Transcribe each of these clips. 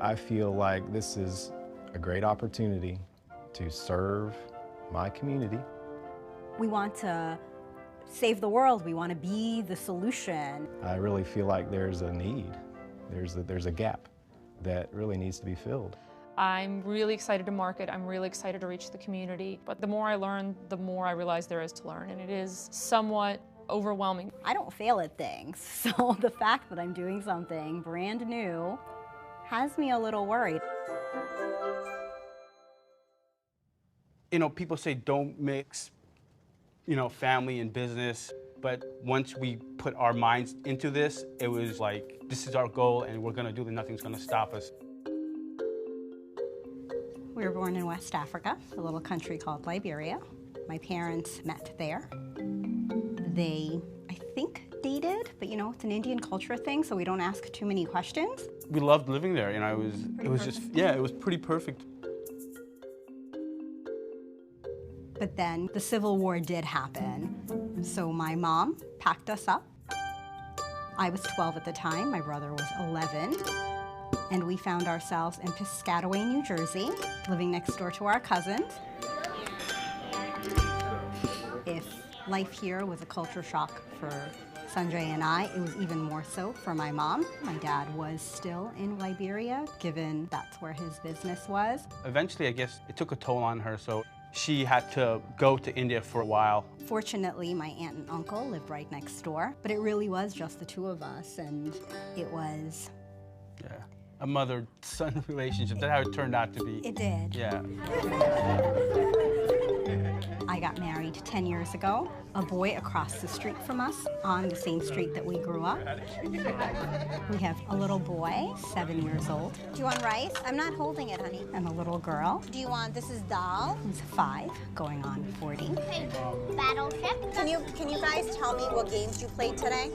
I feel like this is a great opportunity to serve my community. We want to save the world. We want to be the solution. I really feel like there's a need. There's a gap that really needs to be filled. I'm really excited to market. I'm really excited to reach the community. But the more I learn, the more I realize there is to learn. And it is somewhat overwhelming. I don't fail at things. So the fact that I'm doing something brand new has me a little worried. You know, people say don't mix, you know, family and business. But once we put our minds into this, it was like, this is our goal and we're gonna do it, nothing's gonna stop us. We were born in West Africa, a little country called Liberia. My parents met there. They, I think, dated, but you know, it's an Indian culture thing, so we don't ask too many questions. We loved living there, and it was just, yeah, it was pretty perfect. But then the Civil War did happen. So my mom packed us up. I was 12 at the time, my brother was 11. And we found ourselves in Piscataway, New Jersey, living next door to our cousins. If life here was a culture shock for Sanjay and I, it was even more so for my mom. My dad was still in Liberia, given that's where his business was. Eventually, I guess, it took a toll on her, so she had to go to India for a while. Fortunately, my aunt and uncle lived right next door, but it really was just the two of us, and it was... Yeah, a mother-son relationship. That's how it turned out to be. It did. Yeah. I got married 10 years ago. A boy across the street from us, on the same street that we grew up. We have a little boy, 7 years old. Do you want rice? I'm not holding it, honey. And a little girl. Do you want, this is dal? Who's 5, going on 40. Hey, Battleship. Can you guys tell me what games you played today?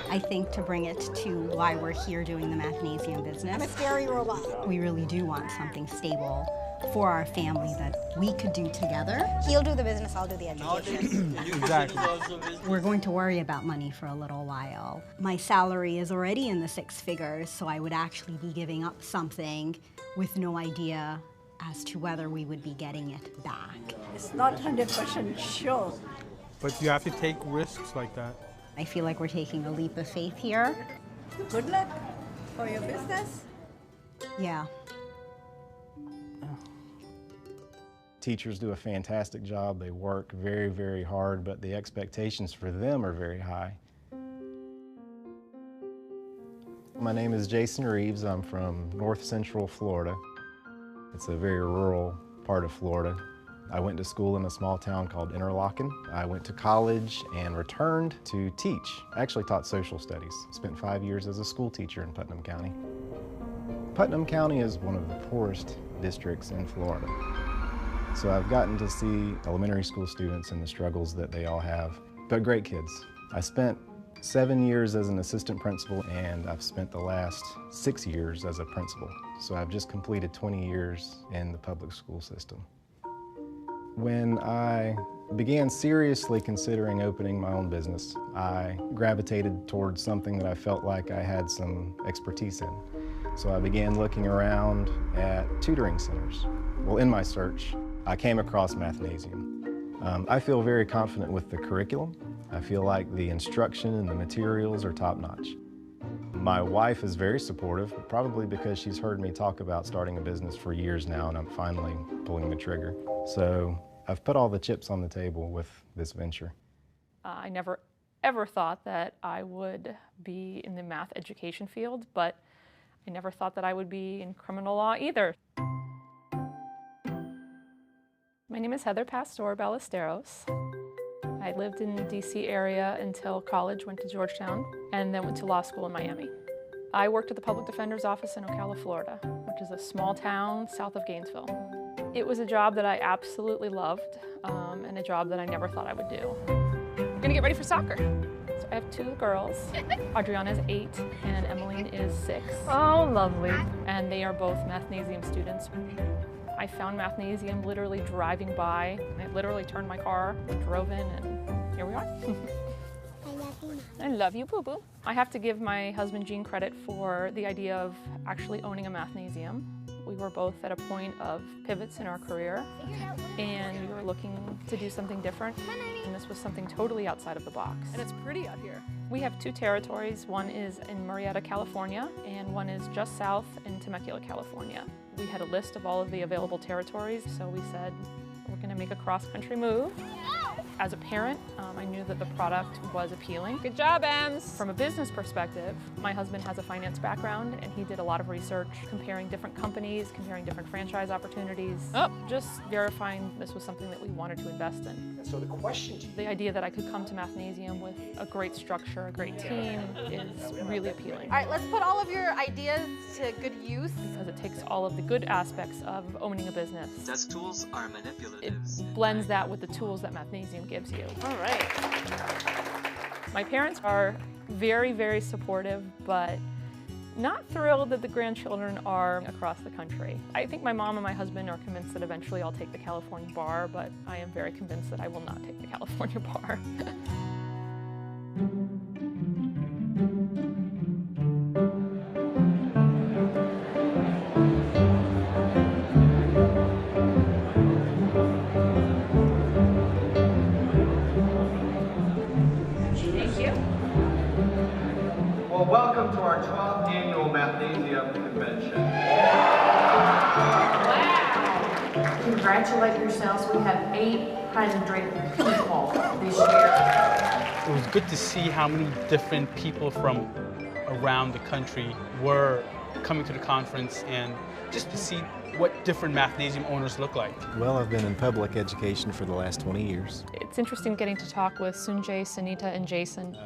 I think to bring it to why we're here doing the Mathnasium business. I'm a scary robot. We really do want something stable for our family that we could do together. He'll do the business, I'll do the education. Exactly. We're going to worry about money for a little while. My salary is already in the 6 figures, so I would actually be giving up something with no idea as to whether we would be getting it back. It's not 100% sure. But you have to take risks like that. I feel like we're taking a leap of faith here. Good luck for your business. Yeah. Teachers do a fantastic job. They work very, very hard, but the expectations for them are very high. My name is Jason Reeves. I'm from North Central Florida. It's a very rural part of Florida. I went to school in a small town called Interlochen. I went to college and returned to teach. I actually taught social studies. Spent 5 years as a school teacher in Putnam County. Putnam County is one of the poorest districts in Florida. So I've gotten to see elementary school students and the struggles that they all have, but great kids. I spent 7 years as an assistant principal, and I've spent the last 6 years as a principal. So I've just completed 20 years in the public school system. When I began seriously considering opening my own business, I gravitated towards something that I felt like I had some expertise in. So I began looking around at tutoring centers. Well, in my search, I came across Mathnasium. I feel very confident with the curriculum. I feel like the instruction and the materials are top-notch. My wife is very supportive, probably because she's heard me talk about starting a business for years now, and I'm finally pulling the trigger. So I've put all the chips on the table with this venture. I never ever thought that I would be in the math education field, but I never thought that I would be in criminal law either. My name is Heather Pastor Ballesteros. I lived in the DC area until college, went to Georgetown, and then went to law school in Miami. I worked at the Public Defender's Office in Ocala, Florida, which is a small town south of Gainesville. It was a job that I absolutely loved, and a job that I never thought I would do. I'm gonna get ready for soccer. So I have 2 girls. Adriana is 8 and Emmeline is 6. Oh, lovely. And they are both Mathnasium students. I found Mathnasium literally driving by. I literally turned my car, drove in, and here we are. I love you, Mom. I love you, boo-boo. I have to give my husband Gene credit for the idea of actually owning a mathnasium. We were both at a point of pivots in our career, and we were looking to do something different, and this was something totally outside of the box. And it's pretty out here. We have 2 territories. One is in Murrieta, California, and one is just south in Temecula, California. We had a list of all of the available territories, so we said, we're going to make a cross-country move. As a parent, I knew that the product was appealing. Good job, Ems. From a business perspective, my husband has a finance background, and he did a lot of research comparing different companies, comparing different franchise opportunities, just verifying this was something that we wanted to invest in. So the question to you, The idea that I could come to Mathnasium with a great structure, a great team, is really appealing. All right, let's put all of your ideas to good use. Because it takes all of the good aspects of owning a business. Desk tools are manipulatives. It blends that with the tools that Mathnasium gives you. All right. My parents are very, very supportive, but not thrilled that the grandchildren are across the country. I think my mom and my husband are convinced that eventually I'll take the California bar, but I am very convinced that I will not take the California bar. Well, welcome to our 12th annual Mathnasium Convention. Wow! Congratulate yourselves. We have 800 people this year. It was good to see how many different people from around the country were coming to the conference, and just to see what different Mathnasium owners look like. Well, I've been in public education for the last 20 years. It's interesting getting to talk with Sunjay, Sunita, and Jason.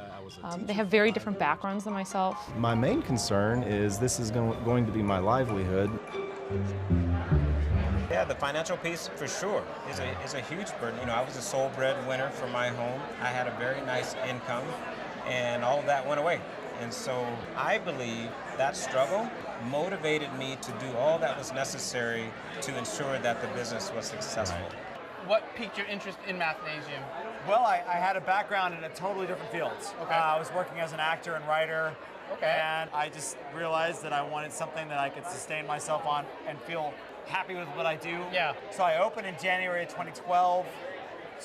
They have very different backgrounds than myself. My main concern is this is going to be my livelihood. Yeah, the financial piece for sure is a huge burden. You know, I was a sole breadwinner for my home. I had a very nice income, and all of that went away. And so I believe that struggle motivated me to do all that was necessary to ensure that the business was successful. What piqued your interest in Mathnasium? Well, I had a background in a totally different field. Okay. I was working as an actor and writer, Okay. and I just realized that I wanted something that I could sustain myself on and feel happy with what I do. Yeah. So I opened in January of 2012.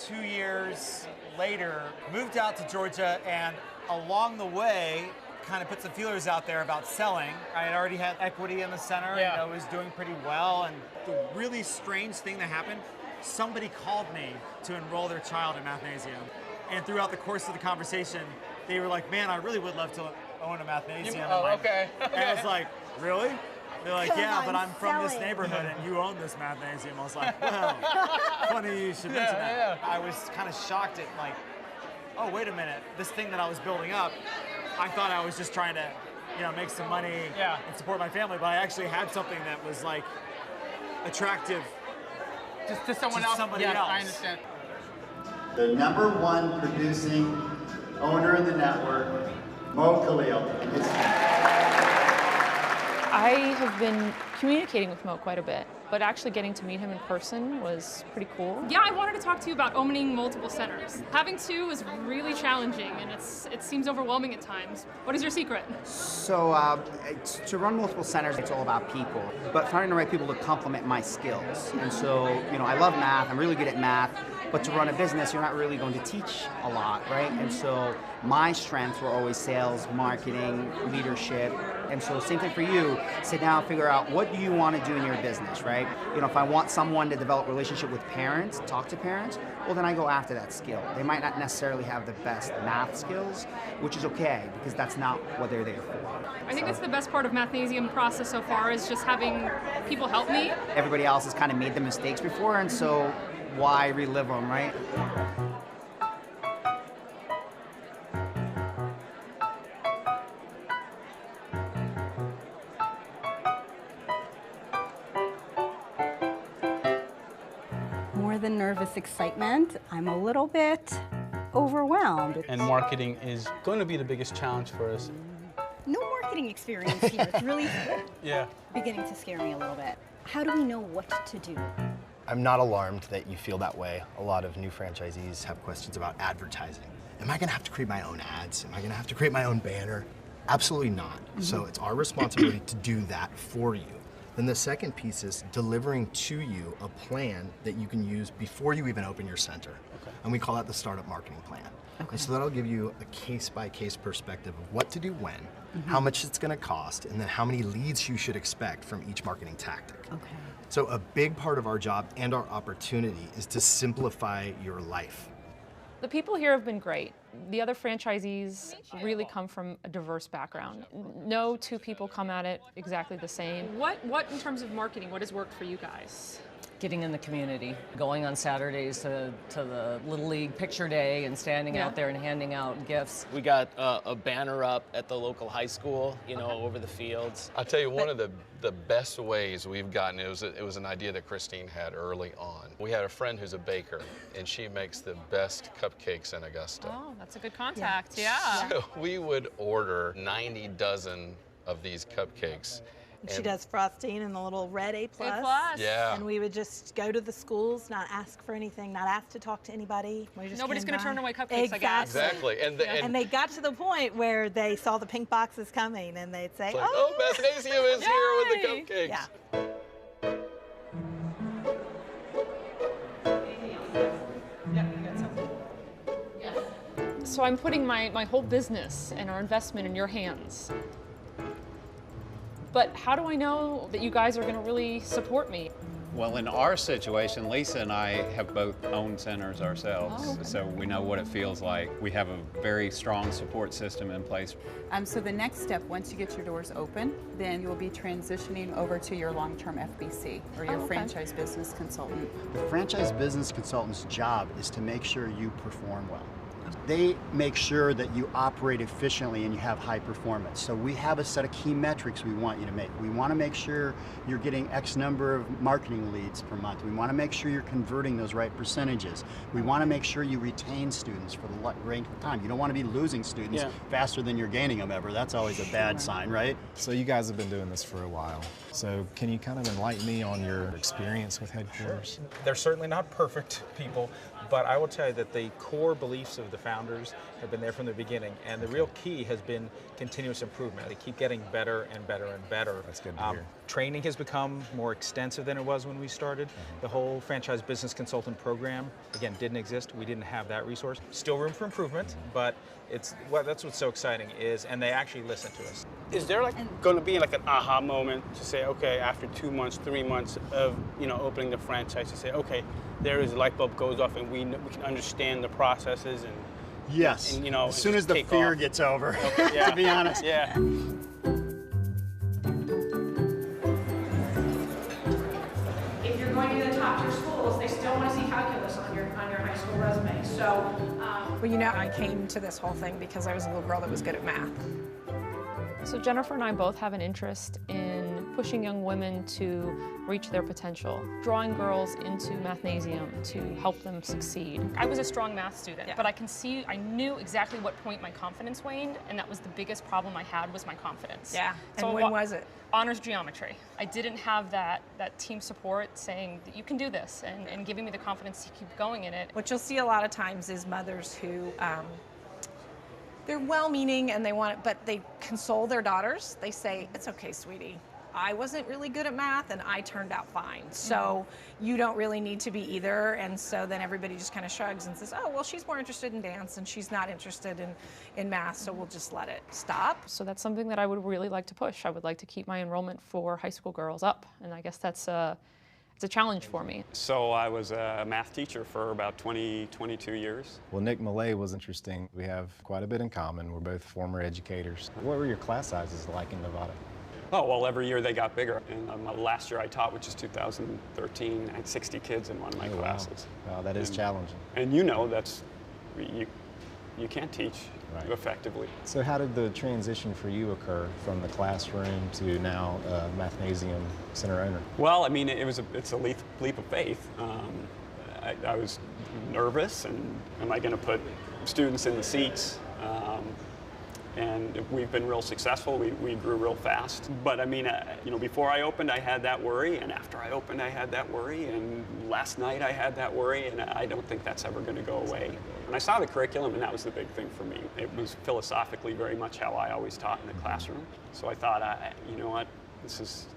2 years later, moved out to Georgia, and along the way, kind of put some feelers out there about selling. I had already had equity in the center, Yeah. and I was doing pretty well. And the really strange thing that happened, somebody called me to enroll their child in Mathnasium. And throughout the course of the conversation, they were like, man, I really would love to own a Mathnasium. Oh, I'm like, okay. And I was like, really? They're like, yeah, but I'm from this selling. neighborhood and you own this Mathnasium. I was like, well, funny you should mention that. I was kind of shocked at like, oh, wait a minute. This thing that I was building up, I thought I was just trying to, make some money and support my family, but I actually had something that was like attractive Just to someone to else? somebody Yeah, else. I understand. The #1 producing owner in the network, Mo Khalil. I have been communicating with Mo quite a bit, but actually getting to meet him in person was pretty cool. Yeah, I wanted to talk to you about owning multiple centers. Having 2 is really challenging, and it seems overwhelming at times. What is your secret? So to run multiple centers, it's all about people, but finding the right people to complement my skills. And so, I love math, I'm really good at math, but to run a business, you're not really going to teach a lot, right? And so my strengths were always sales, marketing, leadership. And so same thing for you, sit down, figure out what do you want to do in your business, right? If I want someone to develop a relationship with parents, talk to parents, well then I go after that skill. They might not necessarily have the best math skills, which is okay, because that's not what they're there for. I think that's the best part of Mathnasium process so far, is just having people help me. Everybody else has kind of made the mistakes before, and so why relive them, right? More than nervous excitement, I'm a little bit overwhelmed. And marketing is going to be the biggest challenge for us. No marketing experience here. It's really Yeah. beginning to scare me a little bit. How do we know what to do? I'm not alarmed that you feel that way. A lot of new franchisees have questions about advertising. Am I gonna have to create my own ads? Am I gonna have to create my own banner? Absolutely not. So it's our responsibility to do that for you. Then the second piece is delivering to you a plan that you can use before you even open your center. And we call that the startup marketing plan. And so that'll give you a case-by-case perspective of what to do when, how much it's gonna cost, and then how many leads you should expect from each marketing tactic. So a big part of our job and our opportunity is to simplify your life. The people here have been great. The other franchisees really come from a diverse background. No two people come at it exactly the same. What in terms of marketing, what has worked for you guys? Getting in the community, going on Saturdays to the Little League Picture Day and standing out there and handing out gifts. We got a banner up at the local high school, you know, over the fields. I'll tell you, one of the best ways we've gotten, it was an idea that Christine had early on. We had a friend who's a baker, and she makes the best cupcakes in Augusta. Oh, that's a good contact, yeah. So we would order 90 dozen of these cupcakes. She does frosting and the little red A+. Yeah. And we would just go to the schools, not ask for anything, not ask to talk to anybody. Nobody's going to turn away cupcakes, I guess. Exactly. And they got to the point where they saw the pink boxes coming and they'd say, like, oh, Mathnasium is here with the cupcakes. So I'm putting my whole business and our investment in your hands. But how do I know that you guys are going to really support me? Well, in our situation, Lisa and I have both owned centers ourselves, so we know what it feels like. We have a very strong support system in place. So the next step, once you get your doors open, then you'll be transitioning over to your long-term FBC, or your franchise business consultant. The franchise business consultant's job is to make sure you perform well. They make sure that you operate efficiently and you have high performance. So we have a set of key metrics we want you to make. We want to make sure you're getting X number of marketing leads per month. We want to make sure you're converting those right percentages. We want to make sure you retain students for the length of time. You don't want to be losing students faster than you're gaining them ever. That's always a bad sign, right? So you guys have been doing this for a while. So can you kind of enlighten me on your experience with headquarters? They're certainly not perfect people, but I will tell you that the core beliefs of the founders have been there from the beginning, and the real key has been continuous improvement. They keep getting better and better and better. That's good to hear. Training has become more extensive than it was when we started. The whole franchise business consultant program, again, didn't exist. We didn't have that resource. Still room for improvement, but that's what's so exciting is, and they actually listen to us. Is there going to be like an aha moment to say, okay, after 2 months, 3 months of opening the franchise, to say, okay, there is a light bulb goes off, and we can understand the processes and yes, and, as soon as the fear gets over, to be honest. Yeah. If you're going to the top tier schools, they still want to see calculus on your high school resume. So, well, I came to this whole thing because I was a little girl that was good at math. So Jennifer and I both have an interest in pushing young women to reach their potential, drawing girls into Mathnasium to help them succeed. I was a strong math student, but I knew exactly what point my confidence waned, and that was the biggest problem I had was my confidence. Yeah, so and when was it? Honors geometry. I didn't have that team support saying that you can do this and giving me the confidence to keep going in it. What you'll see a lot of times is mothers who they're well-meaning and they want it, but they console their daughters. They say, it's okay, sweetie. I wasn't really good at math and I turned out fine. So you don't really need to be either. And so then everybody just kind of shrugs and says, oh, well, she's more interested in dance and she's not interested in math, so we'll just let it stop. So that's something that I would really like to push. I would like to keep my enrollment for high school girls up. And I guess it's a challenge for me. So I was a math teacher for about 22 years. Well, Nick Millay was interesting. We have quite a bit in common. We're both former educators. What were your class sizes like in Nevada? Oh, well, every year they got bigger. And my last year I taught, which is 2013, I had 60 kids in one of my classes. Wow, that is challenging. And you can't teach effectively. So how did the transition for you occur from the classroom to now Mathnasium Center owner? Well, I mean, it's a leap of faith. I was nervous, and am I going to put students in the seats? and we've been real successful. We grew real fast. But I mean, you know, before I opened, I had that worry, and after I opened, I had that worry, and last night I had that worry, and I don't think that's ever going to go away. And I saw the curriculum, and that was the big thing for me. It was philosophically very much how I always taught in the classroom. So I thought, you know what,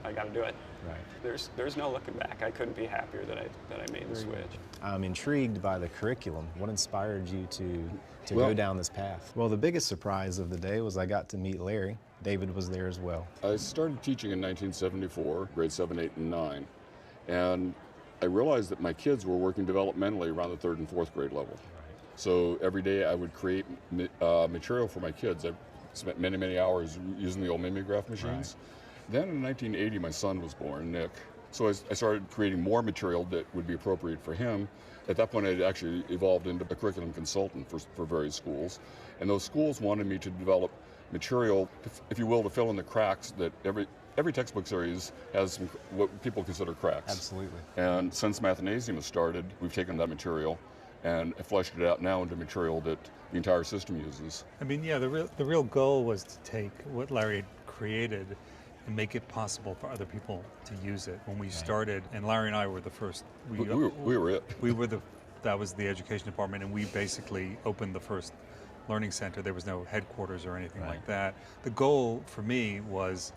I got to do it. Right. There's no looking back. I couldn't be happier that I made the switch. I'm intrigued by the curriculum. What inspired you to go down this path? Well, the biggest surprise of the day was I got to meet Larry. David was there as well. I started teaching in 1974, grades 7, 8, and 9. And I realized that my kids were working developmentally around the 3rd and 4th grade level. So every day I would create material for my kids. I spent many, many hours using the old mimeograph machines. Then in 1980, my son was born, Nick. So I started creating more material that would be appropriate for him. At that point, I actually evolved into a curriculum consultant for various schools. And those schools wanted me to develop material, if you will, to fill in the cracks that every textbook series has some, what people consider cracks. Absolutely. And since Mathnasium has started, we've taken that material and fleshed it out now into material that the entire system uses. I mean, yeah, the real goal was to take what Larry had created and make it possible for other people to use it. When we started, and Larry and I were the first. We were it. That was the education department, and we basically opened the first learning center. There was no headquarters or anything like that. The goal for me was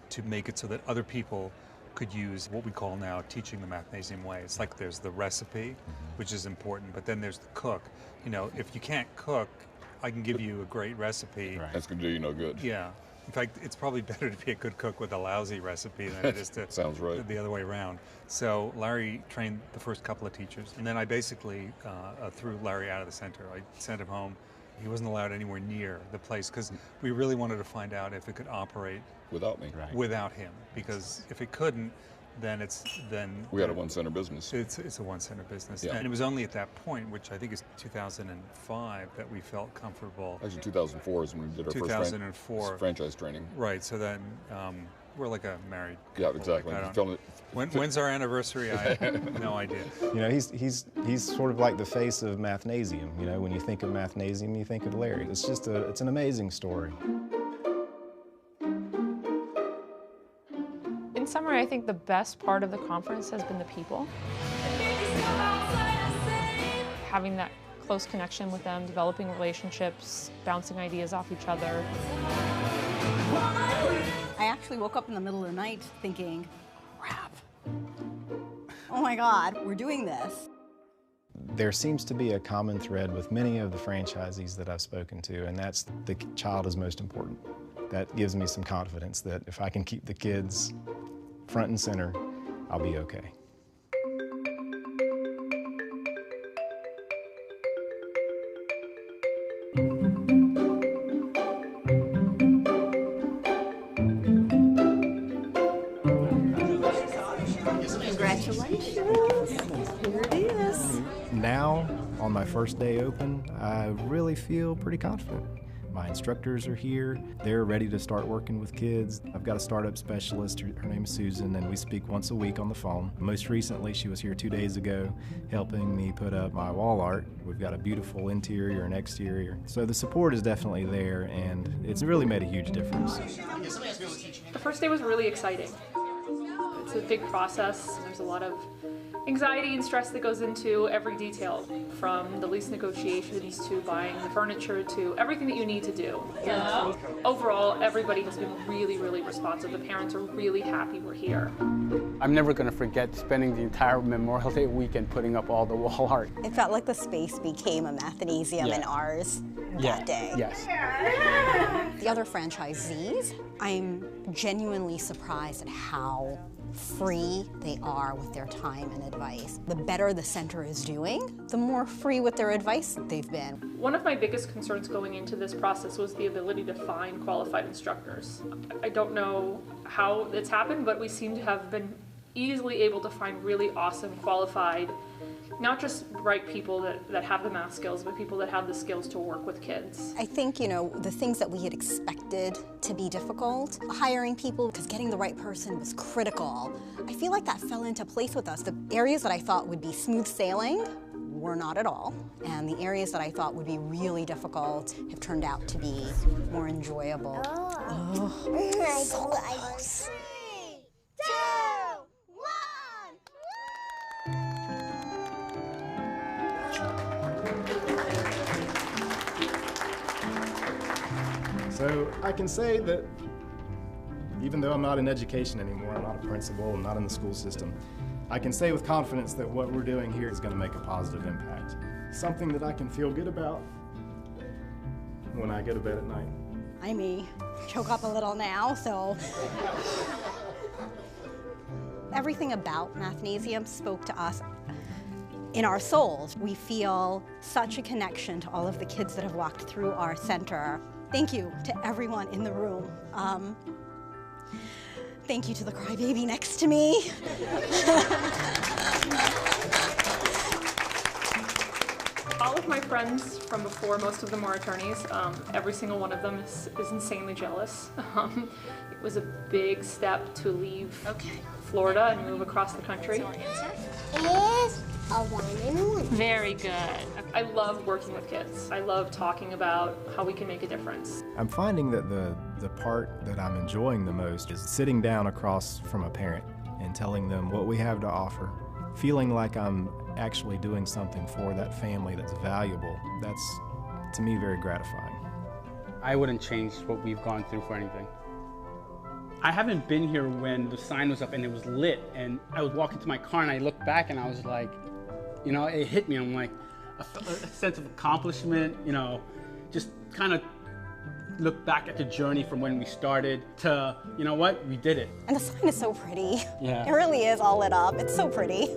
to make it so that other people could use what we call now teaching the Mathnasium Way. It's like there's the recipe, which is important, but then there's the cook. You know, if you can't cook, I can give you a great recipe. That's going to do you no good. Yeah. In fact, it's probably better to be a good cook with a lousy recipe than it is to Sounds right. the other way around. So Larry trained the first couple of teachers, and then I basically threw Larry out of the center. I sent him home. He wasn't allowed anywhere near the place because we really wanted to find out if it could operate without me, without him. Because if it couldn't, then we had a one-center business. It's a one-center business, Yeah. and it was only at that point, which I think is 2005, that we felt comfortable. Actually, 2004 is when we did our 2004 first franchise training. Right. So then we're like a married. Yeah, exactly. When's our anniversary? I have no idea. You know, he's sort of like the face of Mathnasium. You know, when you think of Mathnasium, you think of Larry. It's just it's an amazing story. In summary, I think the best part of the conference has been the people. Having that close connection with them, developing relationships, bouncing ideas off each other. I actually woke up in the middle of the night thinking, crap, oh my God, we're doing this. There seems to be a common thread with many of the franchisees that I've spoken to, and that's the child is most important. That gives me some confidence that if I can keep the kids front and center, I'll be okay. Congratulations. Here it is. Now, on my first day open, I really feel pretty confident. My instructors are here. They're ready to start working with kids. I've got a startup specialist. Her name is Susan, and we speak once a week on the phone. Most recently, she was here 2 days ago helping me put up my wall art. We've got a beautiful interior and exterior. So the support is definitely there, and it's really made a huge difference. The first day was really exciting. It's a big process. There's a lot of anxiety and stress that goes into every detail, from the lease negotiations to buying the furniture to everything that you need to do. And overall, everybody has been really, really responsive. The parents are really happy we're here. I'm never going to forget spending the entire Memorial Day weekend putting up all the wall art. It felt like the space became a Mathnasium and ours that day. Yes. The other franchisees, I'm genuinely surprised at how free they are with their time and advice. The better the center is doing, the more free with their advice they've been. One of my biggest concerns going into this process was the ability to find qualified instructors. I don't know how it's happened, but we seem to have been easily able to find really awesome, qualified, not just right people that have the math skills, but people that have the skills to work with kids. I think, you know, the things that we had expected to be difficult, hiring people, because getting the right person was critical. I feel like that fell into place with us. The areas that I thought would be smooth sailing were not at all. And the areas that I thought would be really difficult have turned out to be more enjoyable. Oh, so close. 3, 2, 1. So I can say that even though I'm not in education anymore, I'm not a principal, I'm not in the school system, I can say with confidence that what we're doing here is going to make a positive impact. Something that I can feel good about when I go to bed at night. I may choke up a little now, so. Everything about Mathnasium spoke to us in our souls. We feel such a connection to all of the kids that have walked through our center. Thank you to everyone in the room. Thank you to the crybaby next to me. All of my friends from before, most of them are attorneys. Every single one of them is insanely jealous. It was a big step to leave Florida and move across the country. So our answer is a 1 and 1. Very good. I love working with kids. I love talking about how we can make a difference. I'm finding that the part that I'm enjoying the most is sitting down across from a parent and telling them what we have to offer, feeling like I'm actually doing something for that family that's valuable. That's, to me, very gratifying. I wouldn't change what we've gone through for anything. I haven't been here when the sign was up and it was lit, and I was walking to my car and I looked back and I was like, you know, it hit me. I'm like, a sense of accomplishment, you know, just kind of look back at the journey from when we started to, you know what, we did it. And the sign is so pretty. Yeah. It really is all lit up. It's so pretty.